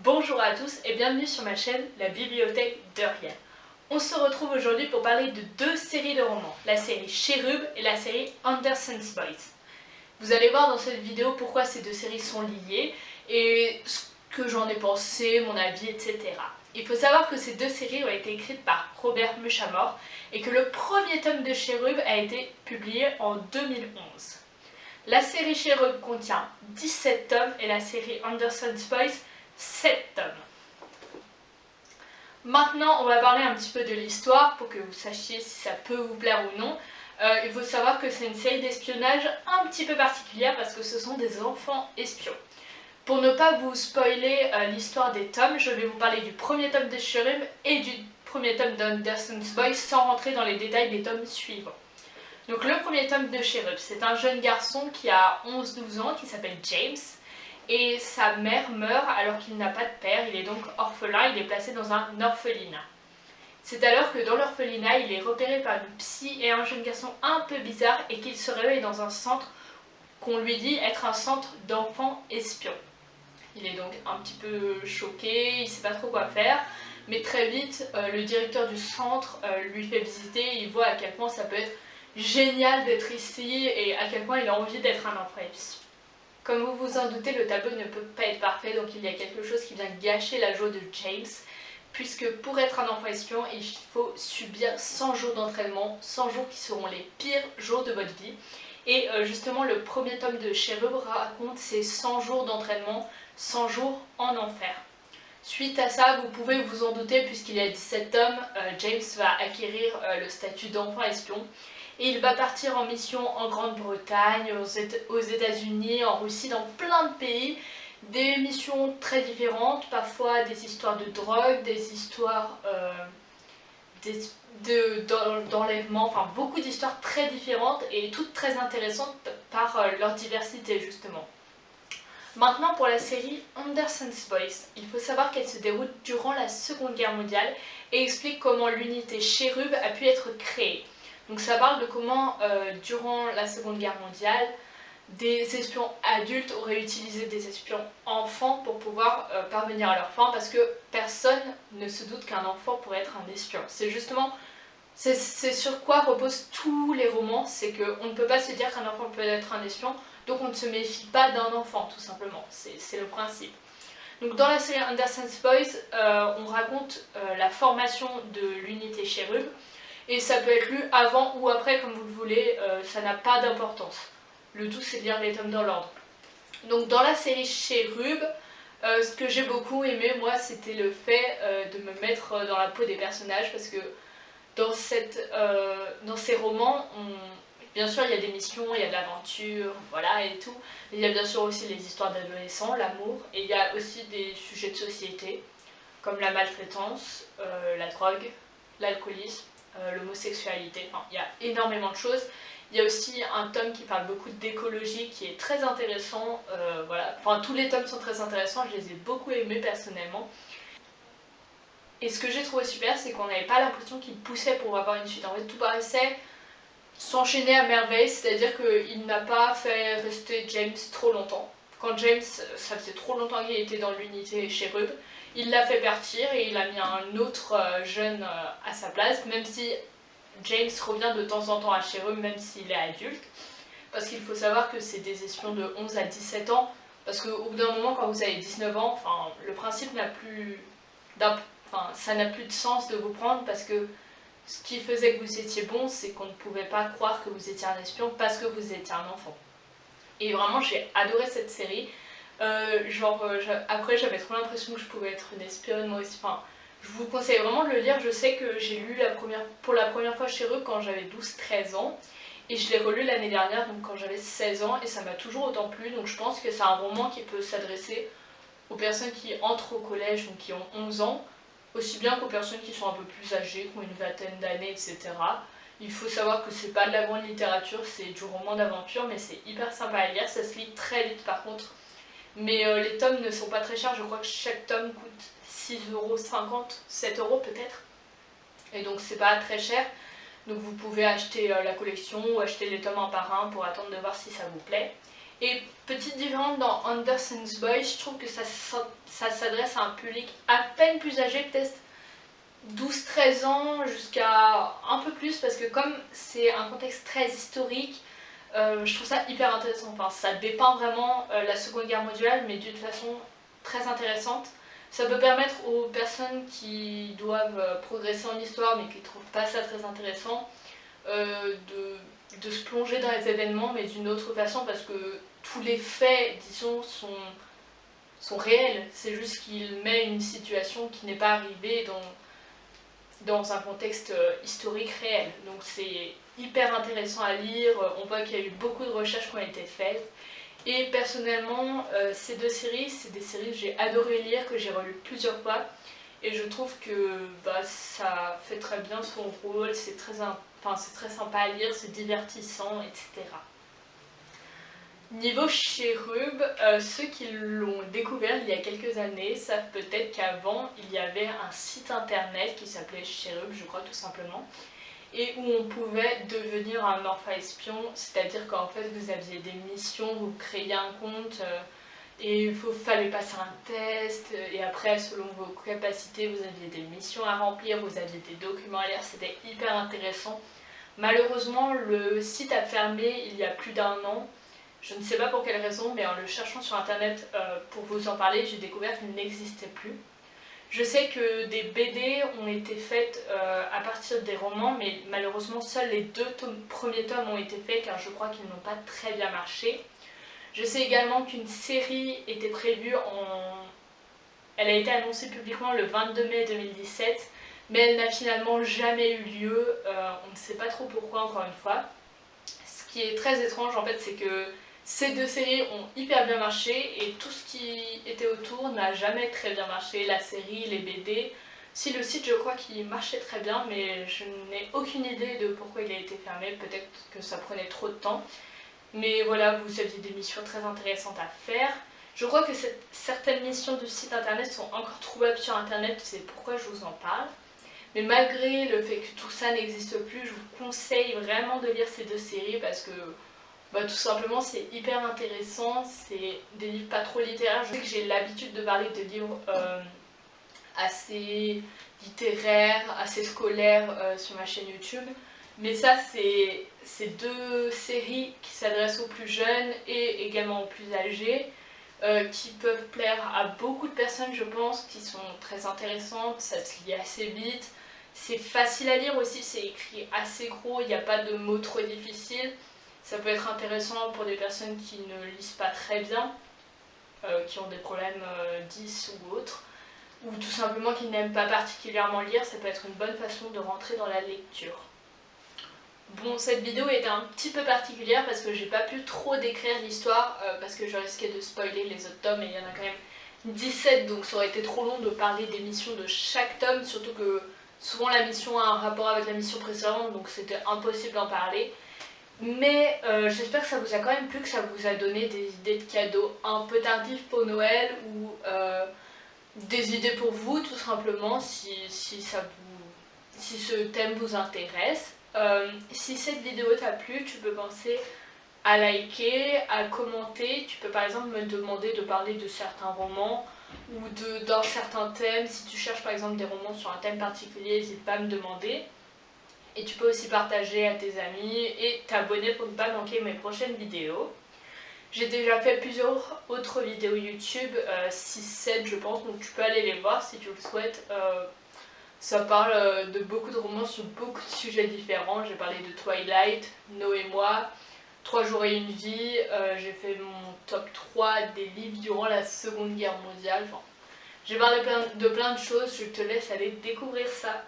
Bonjour à tous et bienvenue sur ma chaîne La Bibliothèque de Rien. On se retrouve aujourd'hui pour parler de deux séries de romans, la série Cherub et la série Anderson's Boys. Vous allez voir dans cette vidéo pourquoi ces deux séries sont liées et ce que j'en ai pensé, mon avis, etc. Il faut savoir que ces deux séries ont été écrites par Robert Muchamore et que le premier tome de Cherub a été publié en 2011. La série Cherub contient 17 tomes et la série Anderson's Boys 7 tomes. Maintenant, on va parler un petit peu de l'histoire pour que vous sachiez si ça peut vous plaire ou non. Il faut savoir que c'est une série d'espionnage un petit peu particulière parce que ce sont des enfants espions. Pour ne pas vous spoiler l'histoire des tomes, je vais vous parler du premier tome de Cherub et du premier tome d'Anderson's Boys sans rentrer dans les détails des tomes suivants. Donc le premier tome de Cherub, c'est un jeune garçon qui a 11-12 ans qui s'appelle James. Et sa mère meurt alors qu'il n'a pas de père, il est donc orphelin, il est placé dans un orphelinat. C'est alors que dans l'orphelinat, il est repéré par une psy et un jeune garçon un peu bizarre et qu'il se réveille dans un centre qu'on lui dit être un centre d'enfants espions. Il est donc un petit peu choqué, il ne sait pas trop quoi faire, mais très vite, le directeur du centre lui fait visiter et il voit à quel point ça peut être génial d'être ici et à quel point il a envie d'être un enfant espion. Comme vous vous en doutez, le tableau ne peut pas être parfait, donc il y a quelque chose qui vient gâcher la joie de James, puisque pour être un enfant espion, il faut subir 100 jours d'entraînement, 100 jours qui seront les pires jours de votre vie. Et justement, le premier tome de Cherub raconte ces 100 jours d'entraînement, 100 jours en enfer. Suite à ça, vous pouvez vous en douter, puisqu'il y a 17 tomes, James va acquérir le statut d'enfant espion. Et il va partir en mission en Grande-Bretagne, aux États-Unis, en Russie, dans plein de pays. Des missions très différentes, parfois des histoires de drogue, des histoires d'enlèvement, enfin beaucoup d'histoires très différentes et toutes très intéressantes par leur diversité justement. Maintenant pour la série Anderson's Boys, il faut savoir qu'elle se déroule durant la Seconde Guerre mondiale et explique comment l'unité Cherub a pu être créée. Donc ça parle de comment, durant la Seconde Guerre mondiale, des espions adultes auraient utilisé des espions enfants pour pouvoir parvenir à leur fin, parce que personne ne se doute qu'un enfant pourrait être un espion. C'est justement, c'est sur quoi reposent tous les romans, c'est qu'on ne peut pas se dire qu'un enfant peut être un espion, donc on ne se méfie pas d'un enfant, tout simplement. C'est le principe. Donc dans la série Anderson's Boys, on raconte la formation de l'unité Cherub. Et ça peut être lu avant ou après comme vous le voulez, ça n'a pas d'importance. Le tout c'est de lire les tomes dans l'ordre. Donc dans la série Cherub, ce que j'ai beaucoup aimé moi c'était le fait de me mettre dans la peau des personnages parce que dans ces romans, bien sûr il y a des missions, il y a de l'aventure, voilà et tout. Mais il y a bien sûr aussi les histoires d'adolescents, l'amour, et il y a aussi des sujets de société comme la maltraitance, la drogue, l'alcoolisme. L'homosexualité, enfin, il y a énormément de choses. Il y a aussi un tome qui parle beaucoup d'écologie qui est très intéressant, voilà. Enfin tous les tomes sont très intéressants, je les ai beaucoup aimés personnellement. Et ce que j'ai trouvé super, c'est qu'on n'avait pas l'impression qu'il poussait pour avoir une suite. En fait tout paraissait s'enchaîner à merveille, c'est-à-dire qu'il n'a pas fait rester James trop longtemps. Quand James, ça faisait trop longtemps qu'il était dans l'unité Cherub, il l'a fait partir et il a mis un autre jeune à sa place, même si James revient de temps en temps à Cherub, même s'il est adulte. Parce qu'il faut savoir que c'est des espions de 11 à 17 ans, parce qu'au bout d'un moment, quand vous avez 19 ans, le principe n'a plus ça n'a plus de sens de vous prendre, parce que ce qui faisait que vous étiez bon, c'est qu'on ne pouvait pas croire que vous étiez un espion parce que vous étiez un enfant. Et vraiment, j'ai adoré cette série. Après, j'avais trop l'impression que je pouvais être une espionne moi aussi. Enfin, je vous conseille vraiment de le lire. Je sais que j'ai lu pour la première fois Cherub quand j'avais 12-13 ans. Et je l'ai relu l'année dernière, donc quand j'avais 16 ans. Et ça m'a toujours autant plu. Donc je pense que c'est un roman qui peut s'adresser aux personnes qui entrent au collège, donc qui ont 11 ans. Aussi bien qu'aux personnes qui sont un peu plus âgées, qui ont une vingtaine d'années, etc. Il faut savoir que c'est pas de la grande littérature, c'est du roman d'aventure, mais c'est hyper sympa à lire, ça se lit très vite par contre. Mais les tomes ne sont pas très chers, je crois que chaque tome coûte 6,50 €, 7 € peut-être. Et donc c'est pas très cher, donc vous pouvez acheter la collection ou acheter les tomes un par un pour attendre de voir si ça vous plaît. Et petite différence dans Anderson's Boys, je trouve que ça s'adresse à un public à peine plus âgé, peut-être 12-13 ans jusqu'à un peu plus, parce que comme c'est un contexte très historique, je trouve ça hyper intéressant. Enfin, ça dépeint vraiment la Seconde Guerre mondiale, mais d'une façon très intéressante. Ça peut permettre aux personnes qui doivent progresser en histoire, mais qui ne trouvent pas ça très intéressant, de se plonger dans les événements, mais d'une autre façon, parce que tous les faits, disons, sont réels. C'est juste qu'il met une situation qui n'est pas arrivée dans un contexte historique réel. Donc c'est hyper intéressant à lire, on voit qu'il y a eu beaucoup de recherches qui ont été faites. Et personnellement, ces deux séries, c'est des séries que j'ai adoré lire, que j'ai relu plusieurs fois. Et je trouve que ça fait très bien son rôle, c'est très sympa à lire, c'est divertissant, etc. Niveau Cherub, ceux qui l'ont découvert il y a quelques années savent peut-être qu'avant il y avait un site internet qui s'appelait Cherub, je crois tout simplement, et où on pouvait devenir un Morpha espion, c'est-à-dire qu'en fait vous aviez des missions, vous créiez un compte et il fallait passer un test, et après selon vos capacités vous aviez des missions à remplir, vous aviez des documents à lire, c'était hyper intéressant. Malheureusement le site a fermé il y a plus d'1 an. Je ne sais pas pour quelle raison, mais en le cherchant sur internet pour vous en parler, j'ai découvert qu'il n'existait plus. Je sais que des BD ont été faites à partir des romans, mais malheureusement seuls les 2 premiers tomes ont été faits car je crois qu'ils n'ont pas très bien marché. Je sais également qu'une série était prévue Elle a été annoncée publiquement le 22 mai 2017, mais elle n'a finalement jamais eu lieu. On ne sait pas trop pourquoi, encore une fois. Ce qui est très étrange en fait, c'est que ces deux séries ont hyper bien marché et tout ce qui était autour n'a jamais très bien marché. La série, les BD. Si, le site, je crois qu'il marchait très bien, mais je n'ai aucune idée de pourquoi il a été fermé. Peut-être que ça prenait trop de temps. Mais voilà, vous aviez des missions très intéressantes à faire. Je crois que certaines missions du site internet sont encore trouvables sur internet, c'est pourquoi je vous en parle. Mais malgré le fait que tout ça n'existe plus, je vous conseille vraiment de lire ces deux séries parce que tout simplement c'est hyper intéressant, c'est des livres pas trop littéraires. Je sais que j'ai l'habitude de parler de livres assez littéraires, assez scolaires sur ma chaîne YouTube. Mais ça c'est deux séries qui s'adressent aux plus jeunes et également aux plus âgés. Qui peuvent plaire à beaucoup de personnes je pense, qui sont très intéressantes, ça se lit assez vite. C'est facile à lire aussi, c'est écrit assez gros, il n'y a pas de mots trop difficiles. Ça peut être intéressant pour des personnes qui ne lisent pas très bien, qui ont des problèmes 10 ou autres, ou tout simplement qui n'aiment pas particulièrement lire, ça peut être une bonne façon de rentrer dans la lecture. Bon, cette vidéo était un petit peu particulière parce que j'ai pas pu trop décrire l'histoire, parce que je risquais de spoiler les autres tomes et il y en a quand même 17, donc ça aurait été trop long de parler des missions de chaque tome, surtout que souvent la mission a un rapport avec la mission précédente, donc c'était impossible d'en parler. Mais j'espère que ça vous a quand même plu, que ça vous a donné des idées de cadeaux un peu tardifs pour Noël, ou des idées pour vous tout simplement, si ce thème vous intéresse. Si cette vidéo t'a plu, tu peux penser à liker, à commenter. Tu peux par exemple me demander de parler de certains romans ou d'un certain thème. Si tu cherches par exemple des romans sur un thème particulier, n'hésite pas à me demander. Et tu peux aussi partager à tes amis et t'abonner pour ne pas manquer mes prochaines vidéos. J'ai déjà fait plusieurs autres vidéos YouTube, 6-7 je pense, donc tu peux aller les voir si tu le souhaites. Ça parle de beaucoup de romans sur beaucoup de sujets différents. J'ai parlé de Twilight, No et moi, 3 jours et une vie. J'ai fait mon top 3 des livres durant la Seconde Guerre mondiale. Enfin, j'ai parlé de plein de choses, je te laisse aller découvrir ça.